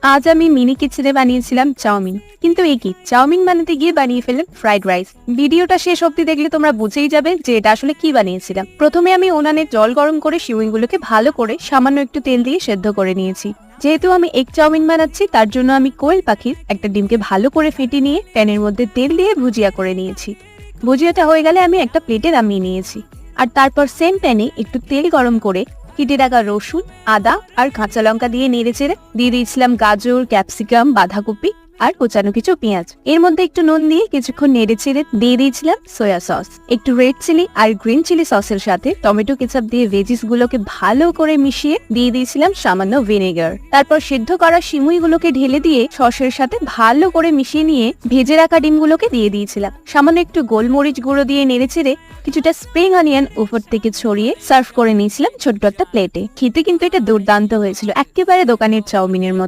আজ আমি মিনি কিচেনে বানিয়েছিলাম চাউমিন, কিন্তু এই কি চাউমিন বানাতে গিয়ে বানিয়ে ফেললাম ফ্রাইড রাইস। ভিডিওটা শেষ অবধি দেখলে তোমরা বুঝেই যাবে যে এটা আসলে কি বানিয়েছিলাম। প্রথমে আমি উনানে জল গরম করে সিউইগুলোকে ভালো করে সামান্য একটু তেল দিয়ে সেদ্ধ করে নিয়েছি। যেহেতু আমি এগ চাউমিন বানাচ্ছি, তার জন্য আমি কোয়েল পাখির একটা ডিমকে ভালো করে ফেটে নিয়ে প্যানের মধ্যে তেল দিয়ে ভুজিয়া করে নিয়েছি। ভুজিয়াটা হয়ে গেলে আমি একটা প্লেটে নামিয়ে নিয়েছি। আর তারপর সেম প্যানে একটু তেল গরম করে কেটে রাখা রসুন, আদা আর কাঁচা লঙ্কা দিয়ে নেড়েচেড়ে দিয়ে দিয়েছিলাম গাজর, ক্যাপসিকাম, বাঁধাকপি আর কোচানো কিছু পেঁয়াজ। এর মধ্যে একটু নুন দিয়ে কিছুক্ষণ নেড়েচেড়ে দিয়ে দিয়েছিলাম সয়া সস। একটু রেড চিলি আর গ্রিন চিলি সসের সাথে টমেটো কেচাপ দিয়ে ভেজিস গুলোকে ভালো করে মিশিয়ে দিয়ে দিয়েছিলাম সামান্য ভিনেগার। তারপর সিদ্ধ করা সিমুইগুলোকে ঢেলে দিয়ে সসের সাথে ভালো করে মিশিয়ে নিয়ে ভেজে রাখা ডিমগুলোকে দিয়ে দিয়েছিলাম। সামান্য একটু গোলমরিচ গুঁড়ো দিয়ে নেড়েচেড়ে কিছুটা স্প্রিং অনিয়ন উপর থেকে ছড়িয়ে সার্ভ করে নিয়েছিলাম ছোট্ট একটা প্লেটে। খেতে কিন্তু এটা দুর্দান্ত হয়েছিল, একেবারে দোকানের চাউমিনের মতো।